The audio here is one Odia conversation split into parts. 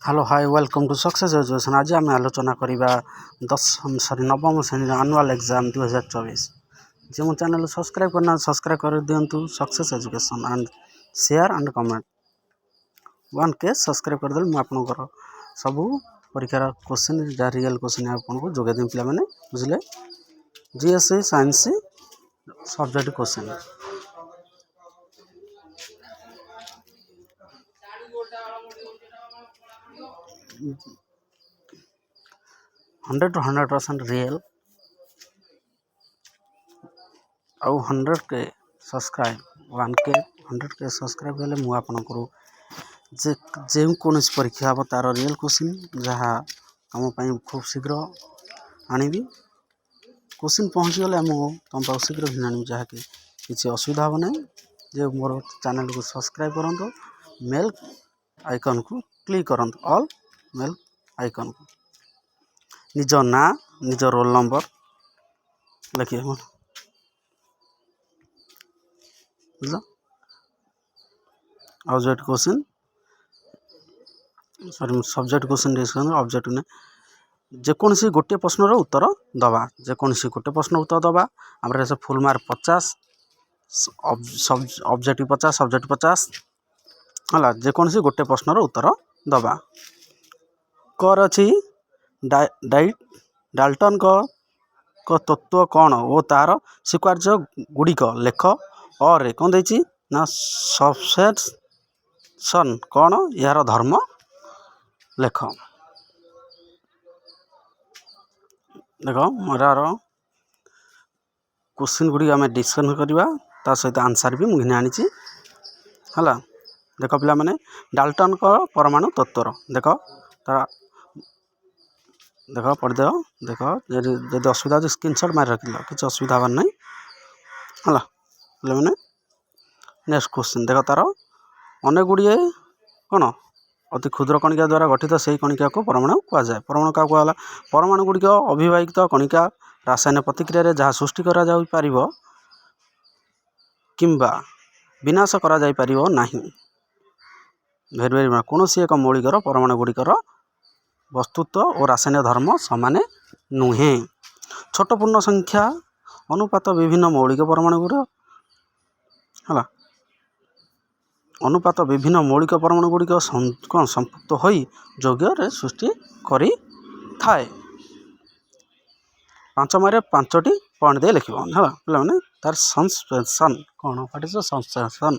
Hello hi welcome to success education. आज आम आलोचना करवा नवम श्रेणी आनुआल एग्जाम 2024। जो चैनल सब्सक्राइब करना सब्सक्राइब कर दिंतु success education and share and comment 1K subscribe करदे मुझे सब परीक्षार क्वेश्चन जहाँ रियल क्वेश्चन आपको जोगेदेवी पे मैंने बुझे GSC science subject question 100 to 100% real आउ 100K subscribe 1K 100K subscribe हेल्ले मुझे आपंकर जे कौन परीक्षा हम तार रियल क्वेश्चन जहाँ आम खूब शीघ्र आनबी क्वेश्चन पहुँची गले तुम पाक शीघ्र ही आनी जहाँकि किसी असुविधा हम ना जे मोर चैनल को सब्सक्राइब करूँ मेल आइकन को क्लिक करूँ ऑल मेल आइकन को निज ना निज रोल नंबर लिखिए object question sorry subject question discussion object ने जेकोसी गोटे प्रश्नर उत्तर दबा जेकोसी गोटे प्रश्न उत्तर दबा आम फुल मार्क 50 ऑब्जेक्टिव 50 सब्जेक्ट 50 है जेकोसी गोटे प्रश्नर उत्तर दबा कर अच्छी डाल्टन को तत्व कौन और तार स्वीकार्य गुड़िक लेख और कौन देती ना सब्सटेंशन कौन यार धर्म लेख देख यार क्वेश्चन गुड़ी आम डिस्कसन करवा सहित आंसर भी मुझे आनी है देख पिला माने डाल्टन को परमाणु तत्वर देख तार देख पढ़दे देख जब असुविधा हो स्क्रीनशॉट मारि रख किसी असुविधा हबार नहीं है पे नेक्स्ट क्वेश्चन देख तार अनेक गुड़िए कौन अति क्षुद्र कणिका द्वारा गठित से कणिका को परमाणु कहुए परमाणु क्या कहला परमाणु गुड़िक अविभाजित कणिका रासायनिक प्रतिक्रिया जहाँ सृष्टि करा किंबा विनाश करा नहीं भेरी भेरी कौन एक मौलिकर परमाणु गुड़िकर वस्तुत्व और रासायनिक धर्म सामान नुहे छोट पूर्ण संख्या अनुपात विभिन्न मौलिक परमाणु गुड़ है अनुपात विभिन्न मौलिक परमाणु गुड़िक कौन संपुक्त हो यौग्य सृष्टि करी थाए 5 मारे 5टी पॉइंट दे लिख है पे तार संश्लेषण कौन व्हाट इज संश्लेषण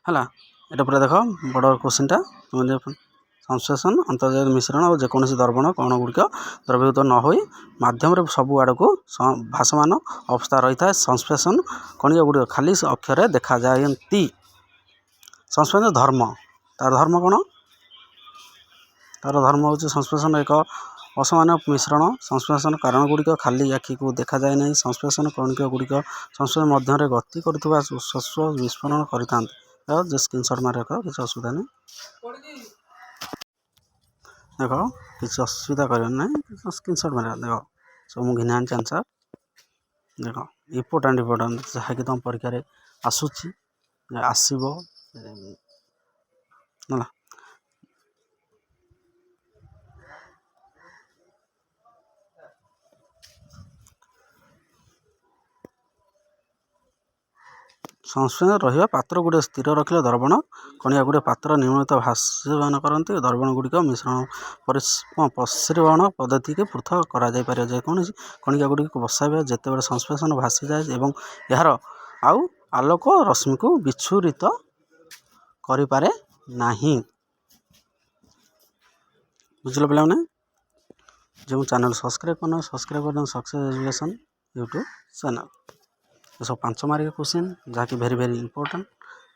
है यहाँ पूरा देख बड़ क्वेश्चन टा तुम संश्लेषण अंतर्जात मिश्रण और जेकोसी द्रवण कण गुड़िक द्रवीभूत न हो मध्यम सबु आड़ को भाषमान अवस्था रही है संश्लेषण कणिका गुड़िक खाली अक्षर देखा जाती संश्लेषण धर्म तार धर्म कौन तार धर्म हूँ संश्लेषण एक असमान मिश्रण संश्लेषण कारण गुड़िक खाली आखि को देखा जाए नहीं संश्लेषण कणिका गुड़िक संश्लेषण मध्य गति करुवा शस्व विस्फोरण करते स्क्रीनशॉट मार रख किसी असुविधा नहीं देख किसी असुविधा करना स्क्रीनशॉट मार देख सब मुझे घिना आंसर देख इम्पोर्टाट जहाँकि तुम परीक्षा आसूची आसब है संश्लेषण रहा पात्र गुड़े स्थिर रखिले द्रवण कणिका गुड़े पात्र निम्नलिखित भाष्यमान करते द्रवण गुड़िक मिश्रण परिश्रवण पद्धति के पृथक करा जाय पारे जेकोसी कणिका गुड़िक बसाइबा जेतेबेले संश्लेषण भासी जाए एवं यार आउ आलोक रश्मि को विच्छुरित करि पारे नहीं बुझल पे जो चैनल सब्सक्राइब करना सक्सेस एजुकेशन यूट्यूब चैनल ये सब 5 मार्क क्वेश्चन जहाँकि भेरी भेरी इंपोर्टेंट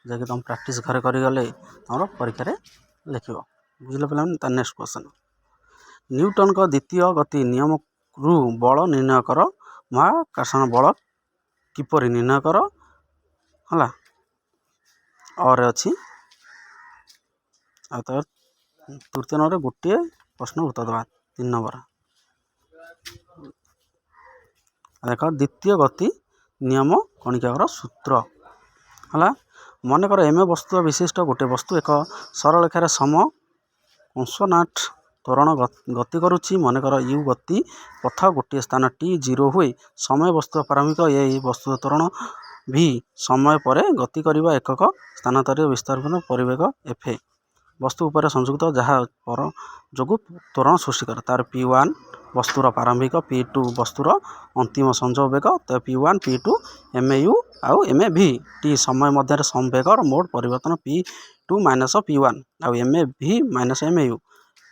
जहाँकि तुम प्रैक्टिस घरे करगले तुम परीक्षा लिख बुझल पे नेक्स्ट क्वेश्चन न्यूटन का द्वितीय गति नियम रु बल निर्णय कर महाकर्षण बल किपरि निर्णय कर है और अच्छी तृतीय नंबर गोटे प्रश्न उत्तर दबा 3 नंबर देख द्वितीय गति नियम कणिकार सूत्र है मनकर एम वस्तु विशिष्ट गोटे वस्तु एक सरल रेखार सम କଂସୋନାଟ ତ୍ୱରଣ ଗତି କରୁଛି। ମନେକର ୟୁ ଗତି ପଥ ଗୋଟିଏ ସ୍ଥାନ t0 ହୁଏ। ସମୟ ବସ୍ତୁର ପ୍ରାରମ୍ଭିକ a ବସ୍ତୁର ତ୍ୱରଣ v ସମୟ ପରେ ଗତି କରିବା ଏକକ ସ୍ଥାନାନ୍ତରିତ ବିସ୍ତାରପୂର୍ଣ୍ଣ ପରିବେଗ f ବସ୍ତୁ ଉପରେ ସଂଯୁକ୍ତ ଯାହା ପର ଯୋଗୁଁ ତ୍ୱରଣ ସୃଷ୍ଟି କରେ। ତାର p1 ବସ୍ତୁର ପ୍ରାରମ୍ଭିକ, p2 ବସ୍ତୁର ଅନ୍ତିମ ସଂଯୋଗ ବେଗ, p1 p2 mu ଆଉ mv t ସମୟ ମଧ୍ୟରେ ସଂବେଗର ମୋଟ ପରିବର୍ତ୍ତନ p2 ମାଇନସ୍ p1 ଆଉ mv ମାଇନସ୍ mu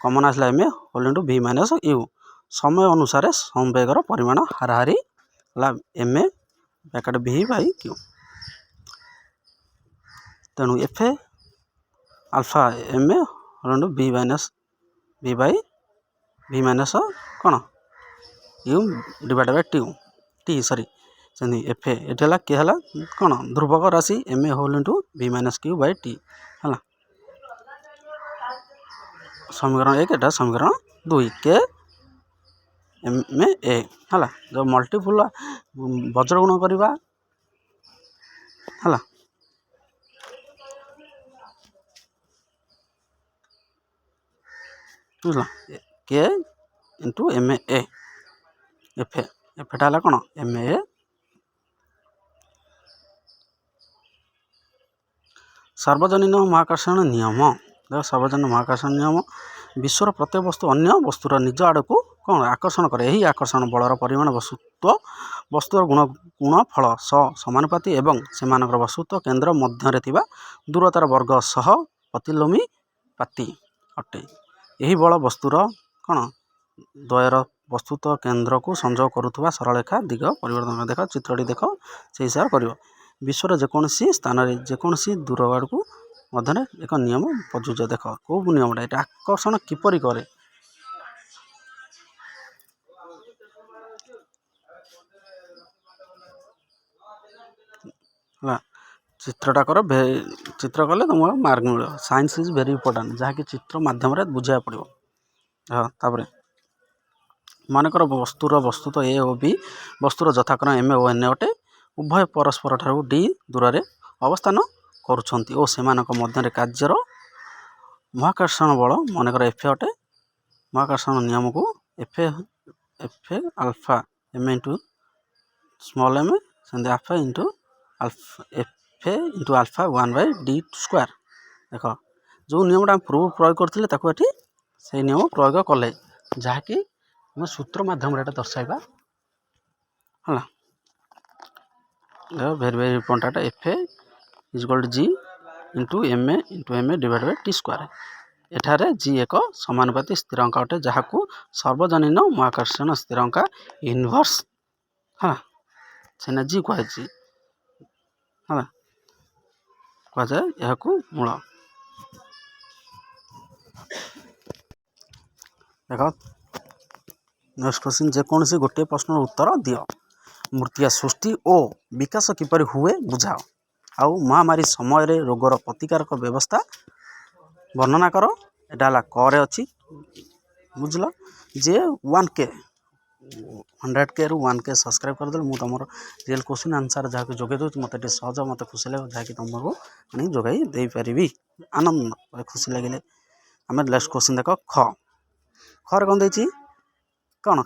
କମନ୍ ଆସିଲା m whole into v minus u। ସମୟ ଅନୁସାରେ ସଂବେଗର ପରିମାଣ ହାରାହାରି ହେଲା m bracket v by q। ତେଣୁ f alpha m whole into v by v minus କ'ଣ u divide by t sorry ସେମିତି f ଏଠି ହେଲା କିଏ ହେଲା କ'ଣ ଧ୍ରୁବକ ରାଶି m whole into v minus q by t ହେଲା। ସମୀକରଣ 1 ଏଟା ସମୀକରଣ 2 k m a ହେଲା। ଯେଉଁ ମଲ୍ଟିପୁଲ୍ ବଜ୍ରଗୁଣ କରିବା ହେଲା ବୁଝିଲ k ଇଣ୍ଟୁ m a ଏଫଟା ହେଲା କ'ଣ m a। ସାର୍ବଜନୀନ ମହାକର୍ଷଣ ନିୟମ ସାର୍ବଜନୀନ ମହାକର୍ଷଣ ନିୟମ ବିଶ୍ୱର ପ୍ରତ୍ୟେକ ବସ୍ତୁ ଅନ୍ୟ ବସ୍ତୁର ନିଜ ଆଡ଼କୁ କ'ଣ ଆକର୍ଷଣ କରେ। ଏହି ଆକର୍ଷଣ ବଳର ପରିମାଣ ବସ୍ତୁର ଗୁଣଫଳ ସମାନୁପାତି ଏବଂ ସେମାନଙ୍କର ବସ୍ତୁତ୍ୱ କେନ୍ଦ୍ର ମଧ୍ୟରେ ଥିବା ଦୂରତାର ବର୍ଗ ସହ ପ୍ରତିଲୋମୀ ଅଟେ। ଏହି ବଳ ବସ୍ତୁର କ'ଣ ଦ୍ୱୟର ବସ୍ତୁତ୍ୱ କେନ୍ଦ୍ରକୁ ସଂଯୋଗ କରୁଥିବା ସରଳରେଖା ଦିଗ ପରିବର୍ତ୍ତନ ଦେଖ ଚିତ୍ରଟି ଦେଖ ସେହି ହିସାବରେ କରିବ। ବିଶ୍ୱର ଯେକୌଣସି ସ୍ଥାନରେ ଯେକୌଣସି ଦୂର ଆଡ଼କୁ ମଧ୍ୟରେ ଏକ ନିୟମ ପ୍ରଯୁଜ୍ୟ। ଦେଖ କେଉଁ ନିୟମଟା ଏଟା ଆକର୍ଷଣ କିପରି କରେ ହେଲା ଚିତ୍ରଟା କର ଚିତ୍ର କଲେ ତୁମର ମାର୍କ ମିଳିବ। ସାଇନ୍ସ ଇଜ୍ ଭେରି ଇମ୍ପୋର୍ଟାଣ୍ଟ ଯାହାକି ଚିତ୍ର ମାଧ୍ୟମରେ ବୁଝିବାକୁ ପଡ଼ିବ। ତାପରେ ମନେକର ବସ୍ତୁତ୍ୱ a ଓ b ବସ୍ତୁର ଯଥାକ୍ରମ m ଓ n ଅଟେ। ଉଭୟ ପରସ୍ପର ଠାରୁ d ଦୂରରେ ଅବସ୍ଥାନ କରୁଛନ୍ତି ଓ ସେମାନଙ୍କ ମଧ୍ୟରେ କାର୍ଯ୍ୟର ମହାକର୍ଷଣ ବଳ ମନେକର f ଅଟେ। ମହାକର୍ଷଣ ନିୟମକୁ f alpha m into small m ସେମିତି f ଇଣ୍ଟୁ ଆଲଫା 1 ବାଇ d ସ୍କୋୟାର। ଦେଖ ଯେଉଁ ନିୟମଟା ଆମେ ପ୍ରୟୋଗ କରିଥିଲେ ତାକୁ ଏଠି ସେଇ ନିୟମ ପ୍ରୟୋଗ କଲେ ଯାହାକି ଆମେ ସୂତ୍ର ମାଧ୍ୟମରେ ଏଟା ଦର୍ଶାଇବା ହେଲା। Very very important f is equal to g into m divide by t square. ଏଠାରେ g ଏକ ସମାନୁପାତି ସ୍ଥିରାଙ୍କ ଅଟେ ଯାହାକୁ ସାର୍ବଜନୀନ ମହାକର୍ଷଣ ସ୍ଥିରାଙ୍କ ଇନଭର୍ସ ହେଲା ସେନା g କୁହାଯାଇଛି ହେଲା କୁହାଯାଏ ଏହାକୁ ମୂଳ। ଦେଖ ନେକ୍ସଟ କ୍ୱେଶ୍ଚିନ୍ ଯେକୌଣସି ଗୋଟିଏ ପ୍ରଶ୍ନର ଉତ୍ତର ଦିଅ। ମୂର୍ତ୍ତିକା ସୃଷ୍ଟି ଓ ବିକାଶ କିପରି ହୁଏ ବୁଝାଅ। ଆଉ ମହାମାରୀ ସମୟରେ ରୋଗର ପ୍ରତିକାରକ ବ୍ୟବସ୍ଥା ବର୍ଣ୍ଣନା କର। ଏଟା ହେଲା କରେ ଅଛି ବୁଝିଲ ଯେ 1K 100Kରୁ 1K ସବସ୍କ୍ରାଇବ୍ କରିଦେଲେ ମୁଁ ତୁମର ରିଏଲ୍ କ୍ୱେଶ୍ଚିନ୍ ଆନ୍ସର୍ ଯାହାକୁ ଯୋଗାଇ ଦେଉଛି ମୋତେ ଟିକେ ସହଜ ମୋତେ ଖୁସି ଲାଗିବ ଯାହାକି ତୁମକୁ ଆଣି ଯୋଗାଇ ଦେଇପାରିବି। ଆନନ୍ଦ ଖୁସି ଲାଗିଲେ ଆମେ ନେକ୍ସଟ କ୍ୱେଶ୍ଚିନ୍ ଦେଖ ଖରେ କ'ଣ ଦେଇଛି କ'ଣ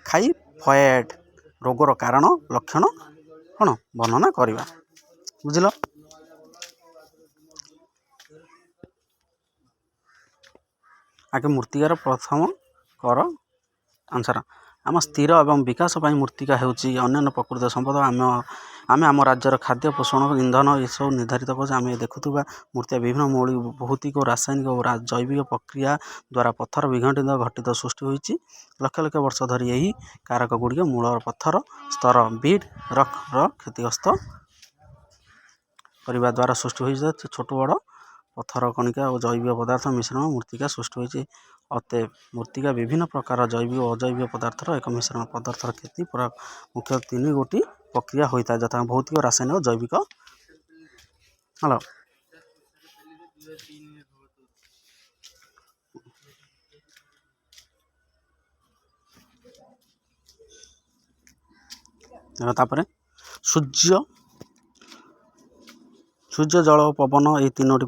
ଖାଇଫଏଡ୍ ରୋଗର କାରଣ ଲକ୍ଷଣ କ'ଣ ବର୍ଣ୍ଣନା କରିବା ବୁଝିଲ। ଆଗେ ମୂର୍ତ୍ତିକାର ପ୍ରଥମ କର ଆନ୍ସର୍। ଆମ ସ୍ଥିର ଏବଂ ବିକାଶ ପାଇଁ ମୂର୍ତ୍ତିକା ହେଉଛି ଅନ୍ୟାନ୍ୟ ପ୍ରକୃତ ସମ୍ପଦ। ଆମେ ଆମ ରାଜ୍ୟର ଖାଦ୍ୟ ପୋଷଣ ଇନ୍ଧନ ଏସବୁ ନିର୍ଦ୍ଧାରିତ କରୁଛୁ। ଆମେ ଦେଖୁଥିବା ମୂର୍ତ୍ତିକା ବିଭିନ୍ନ ମୌଳିକ ଭୌତିକ ରାସାୟନିକ ଓ ଜୈବିକ ପ୍ରକ୍ରିୟା ଦ୍ୱାରା ପଥର ବିଘଟିତ ଘଟିତ ସୃଷ୍ଟି ହୋଇଛି। ଲକ୍ଷ ଲକ୍ଷ ବର୍ଷ ଧରି ଏହି କାରକ ଗୁଡ଼ିକ ମୂଳର ପଥର ସ୍ତର ବିଡ୍ ରକ୍ର କ୍ଷତିଗ୍ରସ୍ତ କରିବା ଦ୍ୱାରା ସୃଷ୍ଟି ହୋଇଥାଏ। ଛୋଟ ବଡ଼ ପଥର କଣିକା ଓ ଜୈବିକ ପଦାର୍ଥ ମିଶ୍ରଣ ମୂର୍ତ୍ତିକା ସୃଷ୍ଟି ହୋଇଛି। ଅତଏବ ମୂର୍ତ୍ତିକା ବିଭିନ୍ନ ପ୍ରକାର ଜୈବିକ ଓ ଅଜୈବିକ ପଦାର୍ଥର ଏକ ମିଶ୍ରଣ। ପଦାର୍ଥର କ୍ଷତି ମୁଖ୍ୟତଃ 3 ଗୋଟି ପ୍ରକ୍ରିୟା ହୋଇଥାଏ ଯଥା ଭୌତିକ ରାସାୟନିକ ଜୈବିକ ହେଲା। ତାପରେ ସୂର୍ଯ୍ୟ ଜଳ ଓ ପବନ ଏହି 3ଟି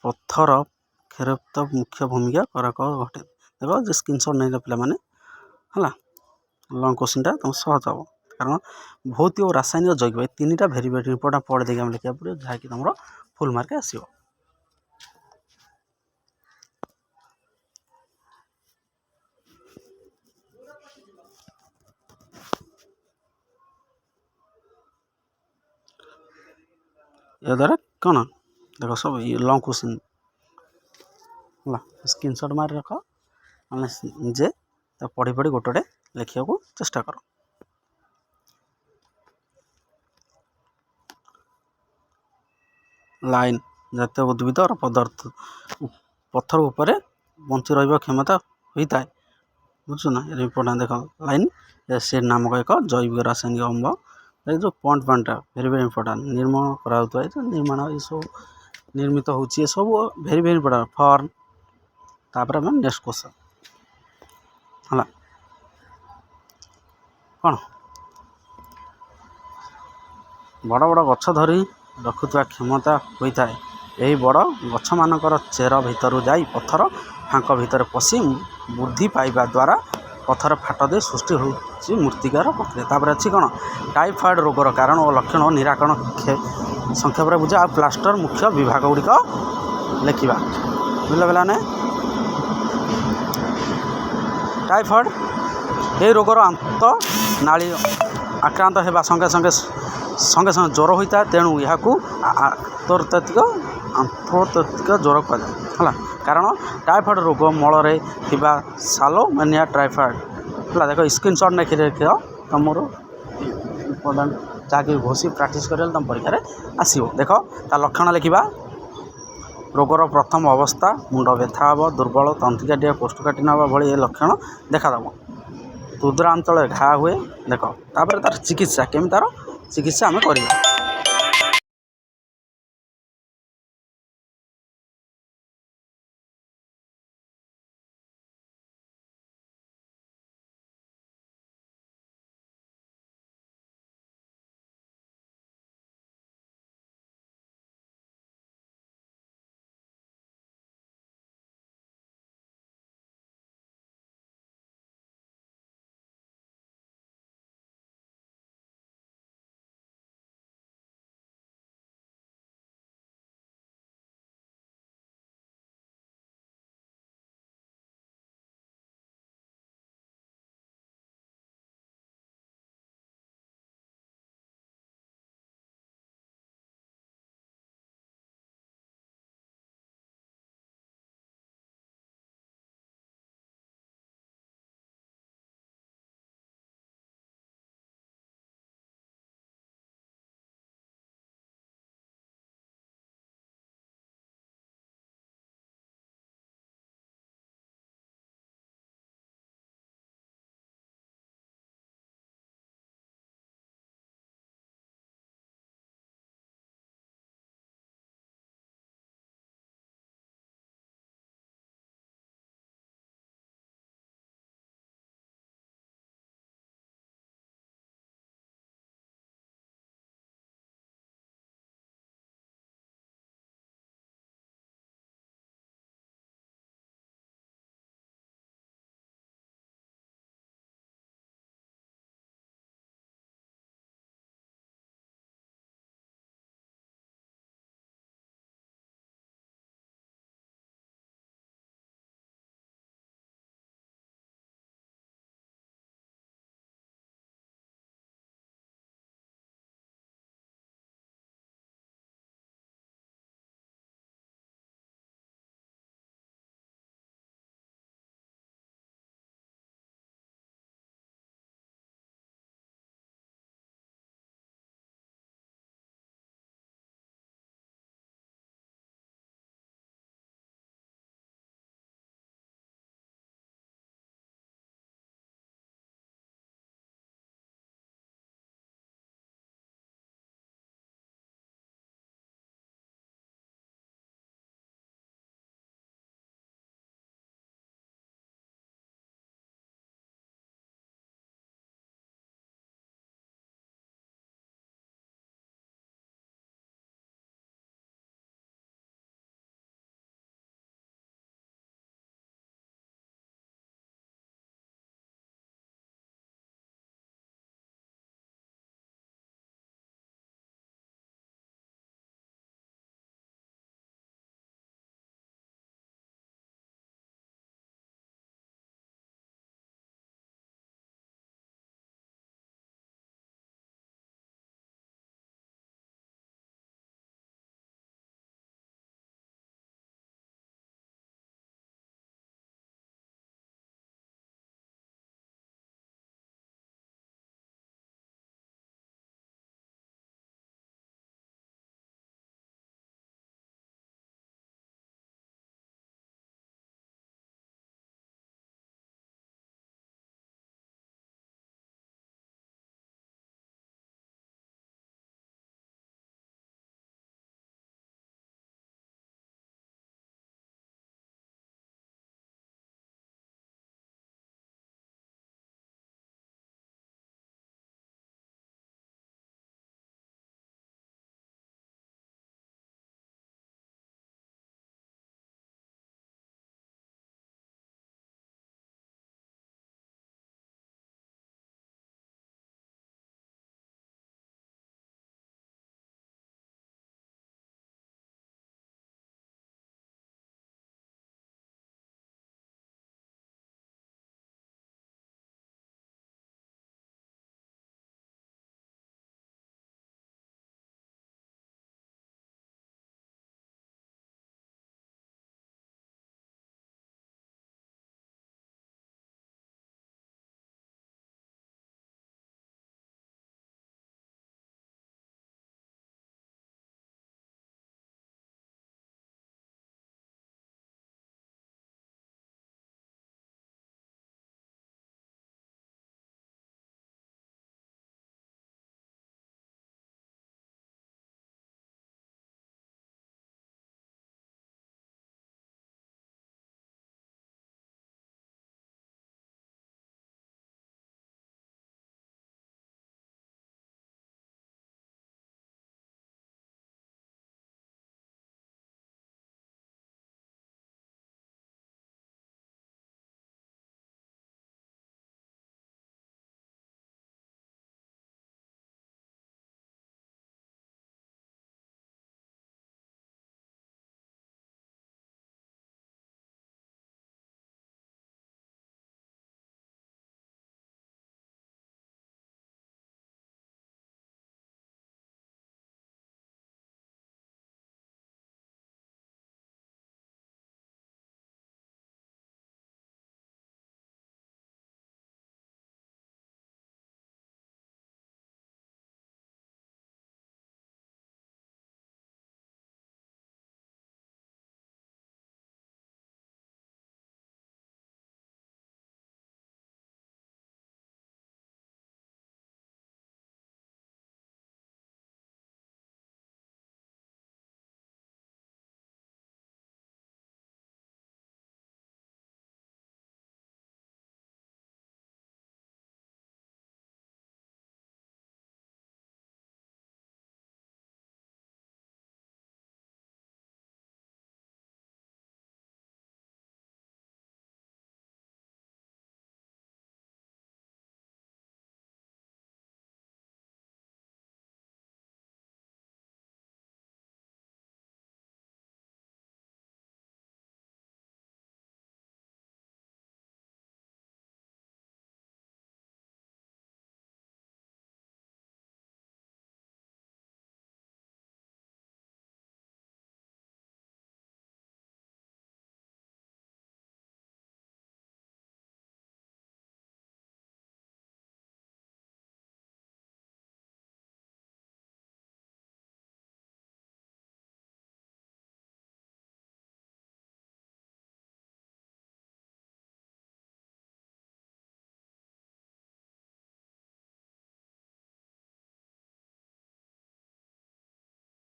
ପଥର କ୍ଷେରପ୍ତ ମୁଖ୍ୟ ଭୂମିକା ଘଟେ। ଦେଖ ଯେ ସ୍କ୍ରିନସଟ୍ ନେଇଲେ ପିଲାମାନେ ହେଲା ଲଙ୍ଗ କୋଶ୍ଚିନ୍ଟା ତୁମ ସହଜ ହେବ କାରଣ ଭୌତିକ ଓ ରାସାୟନିକ ଯୌଗିକ ଏ ତିନିଟା ଭେରି ଭେରି ଇମ୍ପୋର୍ଟାଣ୍ଟ ପଢ଼ି ଦେଇକି ଆମେ ଲେଖିବାକୁ ପଡ଼ିବ ଯାହାକି ତୁମର ଫୁଲ୍ ମାର୍କ ଆସିବ। ଏହାଦ୍ୱାରା କ'ଣ ଦେଖ ସବୁ ଲଙ୍ଗ କୋଶ୍ଚିନ୍ ହେଲା ସ୍କ୍ରିନସଟ୍ ମାରି ରଖ ମାନେ ନିଜେ ତା ପଢ଼ି ଗୋଟେ ଗୋଟେ ଲେଖିବାକୁ ଚେଷ୍ଟା କର। ଲାଇନ୍ ଜାତୀୟ ଉଦ୍ଭିଦର ପଥର ଉପରେ ବଞ୍ଚି ରହିବା କ୍ଷମତା ହୋଇଥାଏ ବୁଝୁଛ ନା ଏ ଇମ୍ପୋର୍ଟାଣ୍ଟ ଦେଖ ଲାଇନ୍ ଏସିଡ୍ ନାମକ ଏକ ଜୈବିକ ରାସାୟନିକ ଅମ୍ଳ ଏ ଯେଉଁ ପଏଣ୍ଟଟା ଭେରି ଭେରି ଇମ୍ପୋର୍ଟାଣ୍ଟ ନିର୍ମାଣ କରାଯାଉଥିବା ନିର୍ମାଣ ଏସବୁ ନିର୍ମିତ ହେଉଛି ଏସବୁ ଭେରି ଭେରି ଇମ୍ପୋର୍ଟାଣ୍ଟ ଫର୍ମ। ତାପରେ ଆମେ ନେକ୍ସଟ କ୍ୱେଶ୍ଚନ୍ ହେଲା କ'ଣ ବଡ଼ ବଡ଼ ଗଛ ଧରି ରଖୁଥିବା କ୍ଷମତା ହୋଇଥାଏ। ଏହି ବଡ଼ ଗଛମାନଙ୍କର ଚେର ଭିତରୁ ଯାଇ ପଥର ଫାଙ୍କ ଭିତରେ ପଶି ବୃଦ୍ଧି ପାଇବା ଦ୍ୱାରା ପଥର ଫାଟ ଦେଇ ସୃଷ୍ଟି ହେଉଛି ମୃତ୍ତିକାର ପ୍ରକ୍ରିୟା। ତାପରେ ଅଛି କ'ଣ ଟାଇଫଏଡ଼୍ ରୋଗର କାରଣ ଓ ଲକ୍ଷଣ ଓ ନିରାକରଣ ସଂକ୍ଷେପରେ ବୁଝା ଆଉ ପ୍ଲାଷ୍ଟର ମୁଖ୍ୟ ବିଭାଗ ଗୁଡ଼ିକ ଲେଖିବା ବୁଝିଲ ପିଲାମାନେ। ଟାଇଫଏଡ଼୍ ଏହି ରୋଗର ନାଳୀ ଆକ୍ରାନ୍ତ ହେବା ସଙ୍ଗେ ସଙ୍ଗେ ଜ୍ୱର ହୋଇଥାଏ ତେଣୁ ଏହାକୁ ଆନ୍ତର୍ଜାତିକ ଜ୍ୱର କୁହାଯାଏ ହେଲା କାରଣ ଟାଇଫଏଡ଼୍ ରୋଗ ମଳରେ ଥିବା ସାଲୋମୋନିଆ ଟାଇଫଏଡ଼୍ ହେଲା ଦେଖ ସ୍କ୍ରିନସଟ୍ ନେଇକି ରଖିବ ତୁମର ଇମ୍ପୋର୍ଟାଣ୍ଟ ଯାହାକି ଘୋଷି ପ୍ରାକ୍ଟିସ୍ କରିଲେ ତୁମ ପରୀକ୍ଷାରେ ଆସିବ। ଦେଖ ତା ଲକ୍ଷଣ ଲେଖିବା ରୋଗର ପ୍ରଥମ ଅବସ୍ଥା ମୁଣ୍ଡ ବ୍ୟଥା ହେବ ଦୁର୍ବଳ ତଣ୍ଟିକାଟିଆ କୋଷ୍ଠକାଠିନ୍ୟ ହେବା ଭଳି ଏ ଲକ୍ଷଣ ଦେଖାଦେବ। କ୍ଷୁଦ୍ରାଞ୍ଚଳରେ ଘା ହୁଏ ଦେଖ ତାପରେ ତା'ର ଚିକିତ୍ସା କେମିତି ତା'ର ଚିକିତ୍ସା ଆମେ କରିବା